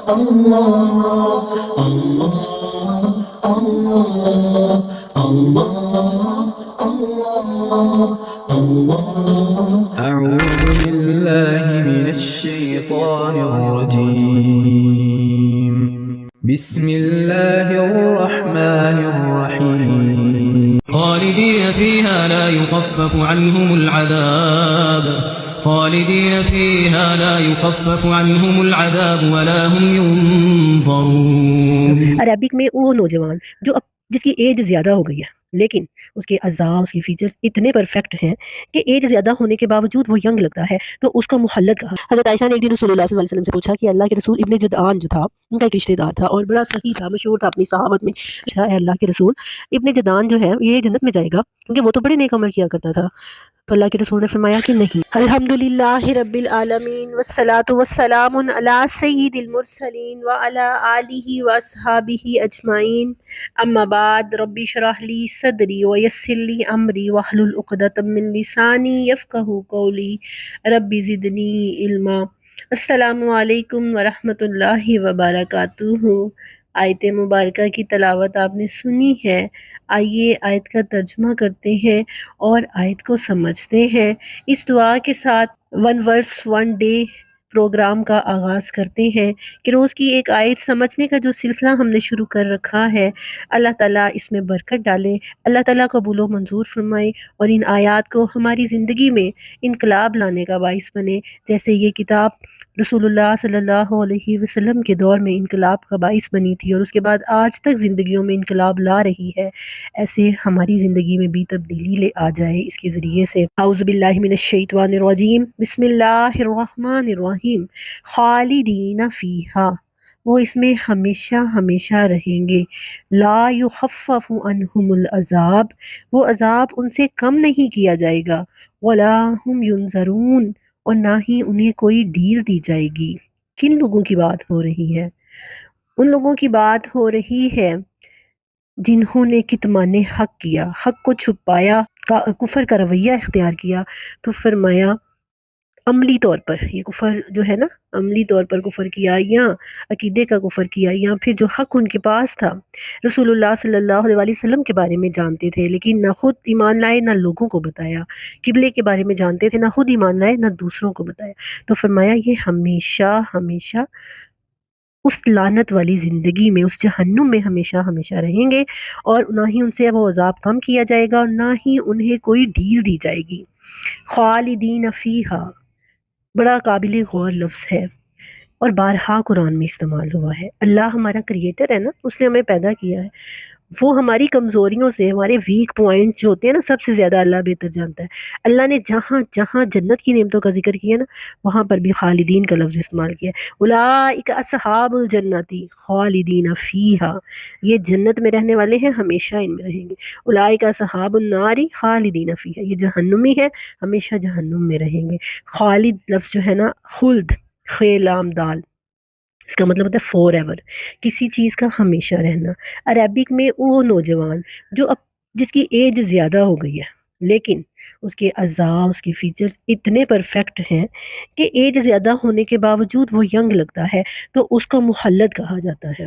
الله الله الله الله الله الله. أعوذ بالله من الشيطان الرجيم. بسم الله الرحمن الرحيم. خالدين فيها لا يخفف عنهم العذاب ولا هم ينظرون. عربک میں وہ نوجوان جو جس کی ایج زیادہ ہو گئی ہے لیکن اس کے اعضاء اس کے فیچرز اتنے پرفیکٹ ہیں کہ ایج زیادہ ہونے کے باوجود وہ ینگ لگتا ہے، تو اس کو مخلد کہا۔ حضرت عائشہ نے ایک دن رسول اللہ صلی اللہ علیہ وسلم سے پوچھا کہ اللہ کے رسول، ابن جدعان جو تھا ان کا ایک رشتہ دار تھا اور بڑا سخی تھا، مشہور تھا اپنی صحابت میں۔ اچھا اے اللہ کے رسول، ابن جدعان جو ہے یہ جنت میں جائے گا کیونکہ وہ تو بڑے نیک عمل کیا کرتا تھا؟ تو اللہ کے رسول نے فرمایا کہ نہیں۔ الحمدللہ رب العالمین والصلاة والسلام علی سید المرسلین وعلی آلہ واصحابہ اجمعین، اما بعد، رب اشرح لی صدری ویسر لی امری واحلل عقدۃ من لسانی یفقہوا قولی، رب زدنی علما۔ السلام علیکم ورحمۃ اللہ وبرکاتہ۔ آیت مبارکہ کی تلاوت آپ نے سنی ہے، آئیے آیت کا ترجمہ کرتے ہیں اور آیت کو سمجھتے ہیں۔ اس دعا کے ساتھ one versus one day programme کا آغاز کرتے ہیں کہ روز کی ایک آیت سمجھنے کا جو سلسلہ ہم نے شروع کر رکھا ہے، اللہ تعالیٰ اس میں برکت ڈالے، اللہ تعالیٰ قبول و منظور فرمائے اور ان آیات کو ہماری زندگی میں انقلاب لانے کا باعث بنے، جیسے یہ کتاب رسول اللہ صلی اللہ علیہ وسلم کے دور میں انقلاب کا باعث بنی تھی اور اس کے بعد آج تک زندگیوں میں انقلاب لا رہی ہے، ایسے ہماری زندگی میں بھی تبدیلی لے آ جائے اس کے ذریعے سے۔ اعوذ باللہ من الشیطان الرجیم، بسم اللہ الرحمن الرحیم۔ خالدین فیہا، وہ اس میں ہمیشہ ہمیشہ رہیں گے۔ لا یخفف عنہم العذاب، وہ عذاب ان سے کم نہیں کیا جائے گا۔ ولا ہم ینظرون، اور نہ ہی انہیں کوئی ڈیل دی جائے گی۔ کن لوگوں کی بات ہو رہی ہے؟ ان لوگوں کی بات ہو رہی ہے جنہوں نے کتمان حق کیا، حق کو چھپایا، کفر کا رویہ اختیار کیا۔ تو فرمایا عملی طور پر یہ کفر جو ہے نا، عملی طور پر کفر کیا یا عقیدے کا کفر کیا، یا پھر جو حق ان کے پاس تھا، رسول اللہ صلی اللہ علیہ وسلم کے بارے میں جانتے تھے لیکن نہ خود ایمان لائے نہ لوگوں کو بتایا، قبلے کے بارے میں جانتے تھے نہ خود ایمان لائے نہ دوسروں کو بتایا۔ تو فرمایا یہ ہمیشہ ہمیشہ اس لعنت والی زندگی میں، اس جہنم میں ہمیشہ ہمیشہ رہیں گے، اور نہ ہی ان سے وہ عذاب کم کیا جائے گا اور نہ ہی انہیں کوئی ڈھیل دی جائے گی۔ خالدین فیہا بڑا قابل غور لفظ ہے اور بارہا قرآن میں استعمال ہوا ہے۔ اللہ ہمارا کریٹر ہے نا، اس نے ہمیں پیدا کیا ہے، وہ ہماری کمزوریوں سے، ہمارے ویک پوائنٹ جو ہوتے ہیں نا، سب سے زیادہ اللہ بہتر جانتا ہے۔ اللہ نے جہاں جہاں جنت کی نعمتوں کا ذکر کیا نا، وہاں پر بھی خالدین کا لفظ استعمال کیا ہے۔ اولئک اصحاب الجنت خالدین فیہا، یہ جنت میں رہنے والے ہیں، ہمیشہ ان میں رہیں گے۔ اولئک اصحاب النار خالدین فیہا، یہ جہنمی ہے، ہمیشہ جہنم میں رہیں گے۔ خالد لفظ جو ہے نا، خلد، خے لام دال، اس کا مطلب ہوتا ہے فور ایور، کسی چیز کا ہمیشہ رہنا۔ عربک میں وہ نوجوان جو جس کی ایج زیادہ ہو گئی ہے لیکن اس کے اعضاء اس کے فیچرز اتنے پرفیکٹ ہیں کہ ایج زیادہ ہونے کے باوجود وہ ینگ لگتا ہے، تو اس کو مخلد کہا جاتا ہے۔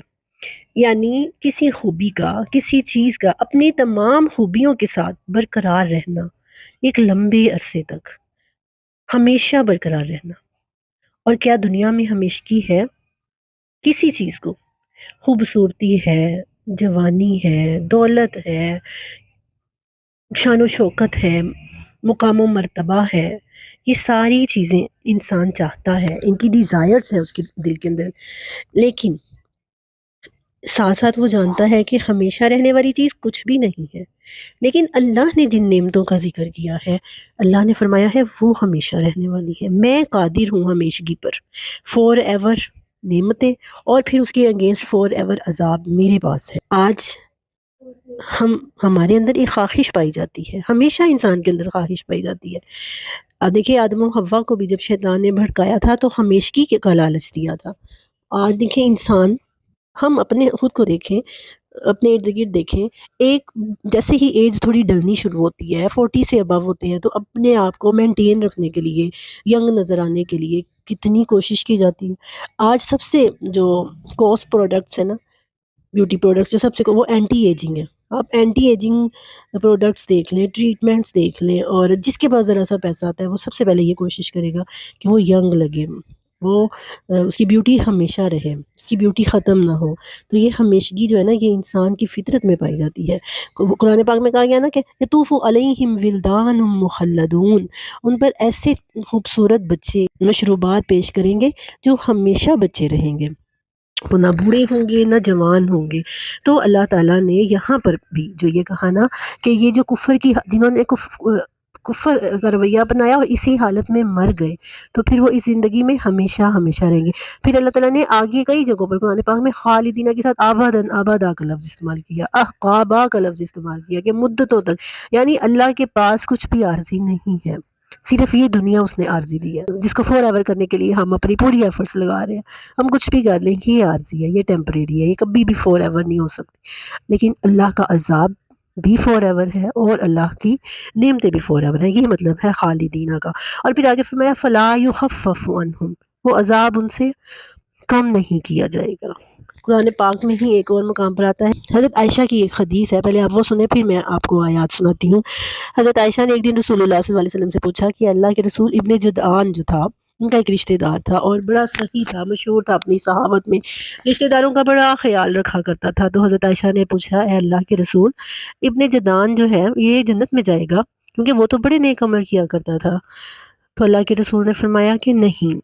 یعنی کسی خوبی کا، کسی چیز کا اپنی تمام خوبیوں کے ساتھ برقرار رہنا، ایک لمبے عرصے تک ہمیشہ برقرار رہنا۔ اور کیا دنیا میں ہمیشگی ہے؟ کسی چیز کو، خوبصورتی ہے، جوانی ہے، دولت ہے، شان و شوکت ہے، مقام و مرتبہ ہے، یہ ساری چیزیں انسان چاہتا ہے، ان کی ڈیزائرز ہے اس کے دل کے اندر، لیکن ساتھ ساتھ وہ جانتا ہے کہ ہمیشہ رہنے والی چیز کچھ بھی نہیں ہے۔ لیکن اللہ نے جن نعمتوں کا ذکر کیا ہے، اللہ نے فرمایا ہے وہ ہمیشہ رہنے والی ہے، میں قادر ہوں ہمیشگی پر، فور ایور نعمتیں اور پھر اس کے اگینسٹ فور ایور عذاب میرے پاس ہے۔ آج ہمارے اندر ایک خواہش پائی جاتی ہے، ہمیشہ انسان کے اندر خواہش پائی جاتی ہے۔ اب دیکھیں آدم و حوا کو بھی جب شیطان نے بھڑکایا تھا تو ہمیشگی کا لالچ دیا تھا۔ آج دیکھیں انسان، ہم اپنے خود کو دیکھیں، اپنے ارد گرد دیکھیں، ایک جیسے ہی ایج تھوڑی ڈلنی شروع ہوتی ہے، 40 سے ابو ہوتے ہیں، تو اپنے آپ کو مینٹین رکھنے کے لیے، ینگ نظر آنے کے لیے کتنی کوشش کی جاتی ہے۔ آج سب سے جو کاسٹ پروڈکٹس ہیں نا، بیوٹی پروڈکٹس جو سب سے وہ اینٹی ایجنگ ہے۔ آپ اینٹی ایجنگ پروڈکٹس دیکھ لیں، ٹریٹمنٹس دیکھ لیں، اور جس کے پاس ذرا سا پیسہ آتا ہے وہ سب سے پہلے یہ کوشش کرے گا کہ وہ ینگ لگے، وہ اس کی بیوٹی ہمیشہ رہے، اس کی بیوٹی ختم نہ ہو۔ تو یہ ہمیشگی جو ہے نا، یہ انسان کی فطرت میں پائی جاتی ہے۔ قرآن پاک میں کہا گیا نا کہ یطوف علیہم ولدان مخلدون، ان پر ایسے خوبصورت بچے مشروبات پیش کریں گے جو ہمیشہ بچے رہیں گے، وہ نہ بوڑھے ہوں گے نہ جوان ہوں گے۔ تو اللہ تعالیٰ نے یہاں پر بھی جو یہ کہا نا کہ یہ جو کفر کی جنہوں نے کفر کا رویہ اپنایا اور اسی حالت میں مر گئے، تو پھر وہ اس زندگی میں ہمیشہ ہمیشہ رہیں گے۔ پھر اللہ تعالیٰ نے آگے کئی جگہوں پر قرآن پاک میں خالدینہ کے ساتھ آبادن آبادا کا لفظ استعمال کیا، احقابا کا لفظ استعمال کیا، کہ مدتوں تک، یعنی اللہ کے پاس کچھ بھی عارضی نہیں ہے، صرف یہ دنیا اس نے عارضی دی ہے، جس کو فور ایور کرنے کے لیے ہم اپنی پوری ایفرٹس لگا رہے ہیں۔ ہم کچھ بھی کر لیں، یہ عارضی ہے، یہ ٹیمپریری ہے، یہ کبھی بھی فور ایور نہیں ہو سکتی۔ لیکن اللہ کا عذاب بھی فور ایور ہے اور اللہ کی نعمتیں بھی فور ایور ہیں، یہ مطلب ہے خالدینہ کا۔ اور پھر آگے فرمایا فلا یخفف عنہم، وہ عذاب ان سے کم نہیں کیا جائے گا۔ قرآن پاک میں ہی ایک اور مقام پر آتا ہے، حضرت عائشہ کی ایک حدیث ہے، پہلے آپ وہ سنیں پھر میں آپ کو آیات سناتی ہوں۔ حضرت عائشہ نے ایک دن رسول اللہ صلی اللہ علیہ وسلم سے پوچھا کہ اللہ کے رسول، ابن جدعان جو تھا ان کا ایک رشتہ دار تھا اور بڑا سخی تھا، مشہور تھا اپنی صحابت میں، رشتہ داروں کا بڑا خیال رکھا کرتا تھا۔ تو حضرت عائشہ نے پوچھا، اے اللہ کے رسول، ابن جدعان جو ہے یہ جنت میں جائے گا؟ کیونکہ وہ تو بڑے نیک عمل کیا کرتا تھا۔ تو اللہ کے رسول نے فرمایا کہ نہیں،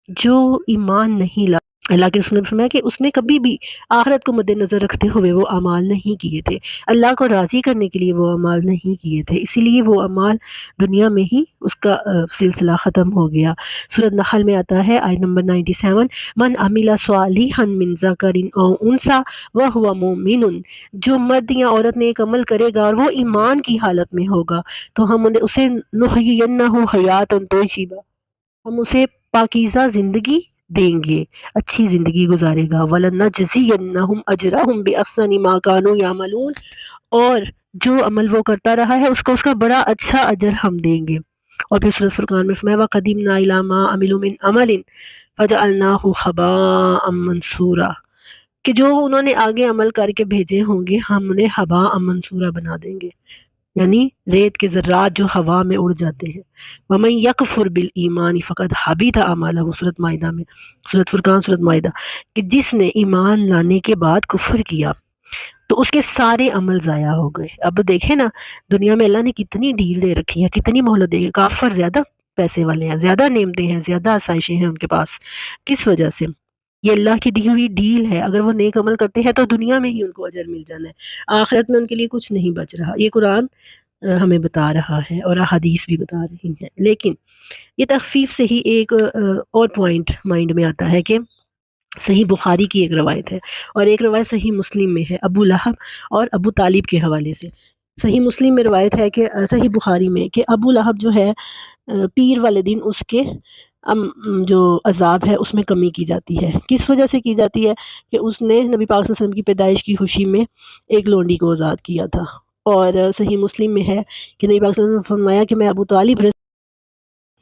جو ایمان نہیں لا، اللہ کے رسول نے فرمایا کہ اس نے کبھی بھی آخرت کو مد نظر رکھتے ہوئے وہ اعمال نہیں کیے تھے، اللہ کو راضی کرنے کے لیے وہ اعمال نہیں کیے تھے، اسی لیے وہ اعمال دنیا میں ہی اس کا سلسلہ ختم ہو گیا۔ سورۃ نحل میں آتا ہے آیت نمبر 97، من عمل صالحا من ذکر او انثی وہو مؤمن، جو مرد یا عورت نے ایک عمل کرے گا اور وہ ایمان کی حالت میں ہوگا تو ہم اسے نحیینہ حیاتا طیبہ، ہم اسے پاکیزہ زندگی دیں گے، اچھی زندگی گزارے گا۔ وَلَنَجْزِيَنَّهُمْ أَجْرَهُمْ بِأَحْسَنِ مَا كَانُوا يَعْمَلُونَ، اور جو عمل وہ کرتا رہا ہے اس کو اس کا بڑا اچھا اجر ہم دیں گے۔ اور پھر سورۃ فرقان میں فرمایا وَقَدِمْنَا إِلَىٰ مَا عَمِلُوا مِنْ عَمَلٍ فَجَعَلْنَاهُ هَبَاءً مَنْثُورًا، کہ جو انہوں نے آگے عمل کر کے بھیجے ہوں گے ہم انہیں ہباء منثورا بنا دیں گے، یعنی ریت کے ذرات جو ہوا میں اڑ جاتے ہیں۔ وَمَن يَكْفُرْ بِالْإِيمَانِ فَقَدْ حَبِطَ أَعْمَالُهُ، سورۃ مائدہ میں، سورۃ فرقان سورۃ مائدہ، کہ جس نے ایمان لانے کے بعد کفر کیا تو اس کے سارے عمل ضائع ہو گئے۔ اب دیکھیں نا، دنیا میں اللہ نے کتنی ڈیل دے رکھی ہے، کتنی مہلت دے، کافر زیادہ پیسے والے ہیں، زیادہ نعمتیں ہیں، زیادہ آسائشیں ہیں ان کے پاس، کس وجہ سے؟ یہ اللہ کی دی ہوئی ڈیل ہے، اگر وہ نیک عمل کرتے ہیں تو دنیا میں ہی ان کو اجر مل جانا ہے، آخرت میں ان کے لیے کچھ نہیں بچ رہا۔ یہ قرآن ہمیں بتا رہا ہے اور احادیث بھی بتا رہی ہیں۔ لیکن یہ تخفیف سے ہی ایک اور پوائنٹ مائنڈ میں آتا ہے کہ صحیح بخاری کی ایک روایت ہے اور ایک روایت صحیح مسلم میں ہے، ابو لہب اور ابو طالب کے حوالے سے۔ صحیح مسلم میں روایت ہے کہ صحیح بخاری میں کہ ابو لہب جو ہے پیر والے دن اس کے جو عذاب ہے اس میں کمی کی جاتی ہے۔ کس وجہ سے کی جاتی ہے؟ کہ اس نے نبی پاک صلی اللہ علیہ وسلم کی پیدائش کی خوشی میں ایک لونڈی کو آزاد کیا تھا، اور صحیح مسلم میں ہے کہ نبی پاک صلی اللہ علیہ وسلم نے فرمایا کہ میں ابو طالب،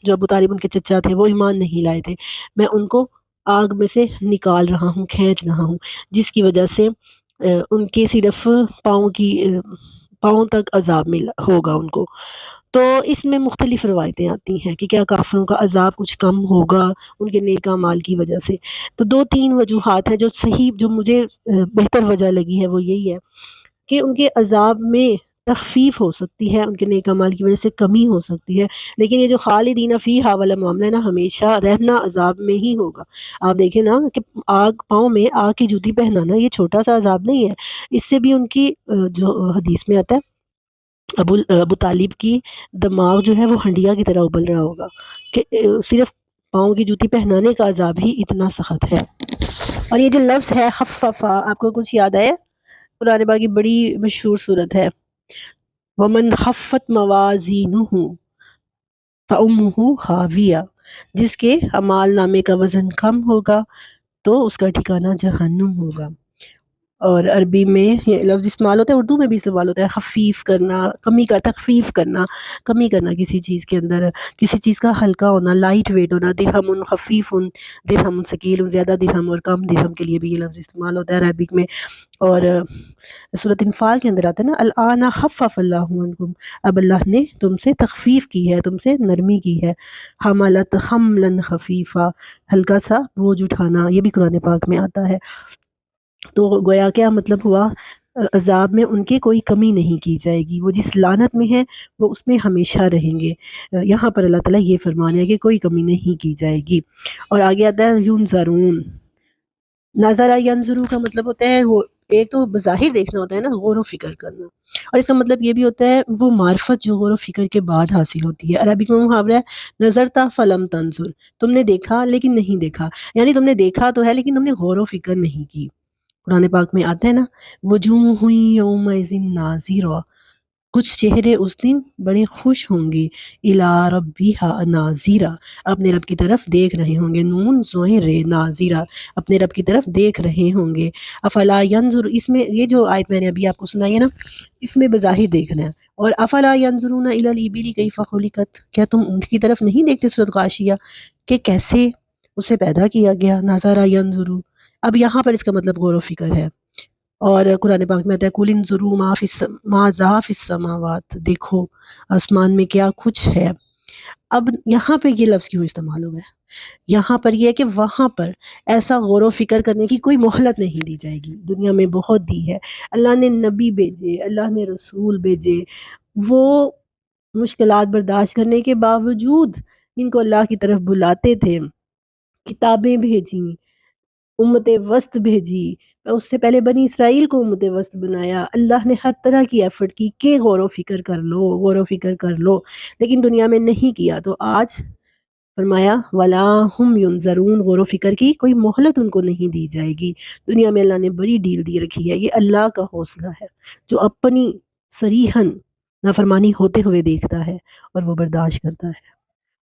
جو ابو طالب ان کے چچا تھے، وہ ایمان نہیں لائے تھے، میں ان کو آگ میں سے نکال رہا ہوں، کھینچ رہا ہوں، جس کی وجہ سے ان کے صرف پاؤں تک عذاب ہوگا ان کو۔ تو اس میں مختلف روایتیں آتی ہیں کہ کیا کافروں کا عذاب کچھ کم ہوگا ان کے نیک اعمال کی وجہ سے۔ تو 2-3 وجوہات ہیں جو صحیح، جو مجھے بہتر وجہ لگی ہے وہ یہی ہے کہ ان کے عذاب میں تخفیف ہو سکتی ہے، ان کے نیک اعمال کی وجہ سے کمی ہو سکتی ہے، لیکن یہ جو خالدین فیہا والا معاملہ ہے نا، ہمیشہ رہنا عذاب میں ہی ہوگا۔ آپ دیکھیں نا کہ پاؤں میں آگ کی جوتی پہنانا یہ چھوٹا سا عذاب نہیں ہے، اس سے بھی ان کی جو حدیث میں آتا ہے ابو طالب کی دماغ جو ہے وہ ہنڈیا کی طرح ابل رہا ہوگا کہ صرف پاؤں کی جوتی پہنانے کا عذاب ہی اتنا سخت ہے۔ اور یہ جو لفظ ہے خففا، آپ کو کچھ یاد آئے؟ قرآن پاک کی بڑی مشہور صورت ہے، وَمَنْ خَفَّتْ مَوَازِینُهُ فَأُمُّهُ هَاوِیَةٌ، جس کے اعمال نامے کا وزن کم ہوگا تو اس کا ٹھکانہ جہنم ہوگا۔ اور عربی میں یہ لفظ استعمال ہوتا ہے، اردو میں بھی استعمال ہوتا ہے، خفیف کرنا، کمی کا تخفیف کرنا، کمی کرنا کسی چیز کے اندر، کسی چیز کا ہلکا ہونا، لائٹ ویٹ ہونا، درہم خفیف، درہم ثقیل، زیادہ درہم اور کم درہم کے لیے بھی یہ لفظ استعمال ہوتا ہے عربک میں۔ اور سورۃ انفال کے اندر آتا ہے نا، الآن خفف اللہ عنکم، اب اللہ نے تم سے تخفیف کی ہے، تم سے نرمی کی ہے۔ حملت حملا خفیفا، ہلکا سا بوجھ اٹھانا، یہ بھی قرآن پاک میں آتا ہے۔ تو گویا کیا مطلب ہوا، عذاب میں ان کی کوئی کمی نہیں کی جائے گی، وہ جس لعنت میں ہیں وہ اس میں ہمیشہ رہیں گے۔ یہاں پر اللہ تعالیٰ یہ فرمانے ہے کہ کوئی کمی نہیں کی جائے گی۔ اور آگے آتا ہے ینظرون، نظرہ ینظرو کا مطلب ہوتا ہے وہ ایک تو بظاہر دیکھنا ہوتا ہے نا، غور و فکر کرنا، اور اس کا مطلب یہ بھی ہوتا ہے وہ معرفت جو غور و فکر کے بعد حاصل ہوتی ہے۔ عربک میں محاورہ ہے نظرتا فلم تنظر، تم نے دیکھا لیکن نہیں دیکھا، یعنی تم نے دیکھا تو ہے لیکن تم نے غور و فکر نہیں کی۔ قرآن پاک میں آتا ہے نا، وجوہ یومئذ ناظرہ، کچھ چہرے اس دن بڑے خوش ہوں گے، الی ربہا ناظرہ، اپنے رب کی طرف دیکھ رہے ہوں گے، نون زوئے رے ناظرہ، اپنے رب کی طرف دیکھ رہے ہوں گے۔ افلا ینظر، اس میں یہ جو آیت میں نے ابھی آپ کو سنائی ہے نا، اس میں بظاہر دیکھنا ہے۔ اور افلا ینظرون الی الابل کیف خلقت، کیا تم اونٹ کی طرف نہیں دیکھتے سورۃ غاشیہ کہ کیسے اسے پیدا کیا گیا، نظر ینظر، اب یہاں پر اس کا مطلب غور و فکر ہے۔ اور قرآن پاک میں آتا ہے قُلْ انظُرُوا ماذا فِی السَّمَاوَاتِ، دیکھو آسمان میں کیا کچھ ہے۔ اب یہاں پہ یہ لفظ کیوں استعمال ہوا ہے؟ یہاں پر یہ ہے کہ وہاں پر ایسا غور و فکر کرنے کی کوئی مہلت نہیں دی جائے گی، دنیا میں بہت دی ہے۔ اللہ نے نبی بھیجے، اللہ نے رسول بھیجے، وہ مشکلات برداشت کرنے کے باوجود ان کو اللہ کی طرف بلاتے تھے، کتابیں بھیجیں، امت وسط بھیجی، اس سے پہلے بنی اسرائیل کو امت وسط بنایا، اللہ نے ہر طرح کی ایفرٹ کی کہ غور و فکر کر لو، غور و فکر کر لو، لیکن دنیا میں نہیں کیا۔ تو آج فرمایا ولا ہم ینظرون، غور و فکر کی کوئی مہلت ان کو نہیں دی جائے گی۔ دنیا میں اللہ نے بڑی ڈیل دی رکھی ہے، یہ اللہ کا حوصلہ ہے جو اپنی صریحاً نافرمانی ہوتے ہوئے دیکھتا ہے اور وہ برداشت کرتا ہے،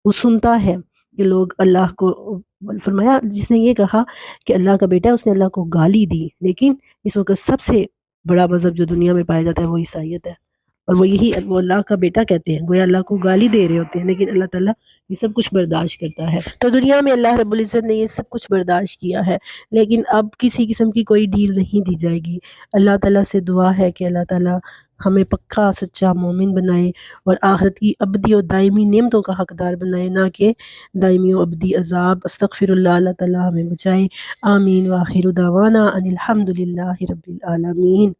وہ سنتا ہے کہ لوگ اللہ کو، فرمایا جس نے یہ کہا کہ اللہ کا بیٹا ہے، اس نے اللہ کو گالی دی، لیکن اس وقت سب سے بڑا مذہب جو دنیا میں پایا جاتا ہے وہ عیسائیت ہے، اور وہ اللہ کا بیٹا کہتے ہیں، گویا اللہ کو گالی دے رہے ہوتے ہیں، لیکن اللہ تعالیٰ یہ سب کچھ برداشت کرتا ہے۔ تو دنیا میں اللہ رب العزت نے یہ سب کچھ برداشت کیا ہے، لیکن اب کسی قسم کی کوئی ڈیل نہیں دی جائے گی۔ اللہ تعالیٰ سے دعا ہے کہ اللہ تعالیٰ ہمیں پکا سچا مومن بنائے اور آخرت کی ابدی اور دائمی نعمتوں کا حقدار بنائے، نہ کہ دائمی و ابدی عذاب۔ استغفر اللہ، اللہ تعالیٰ ہمیں بچائے۔ آمین، وآخر دعوانا ان الحمد للہ رب العالمین۔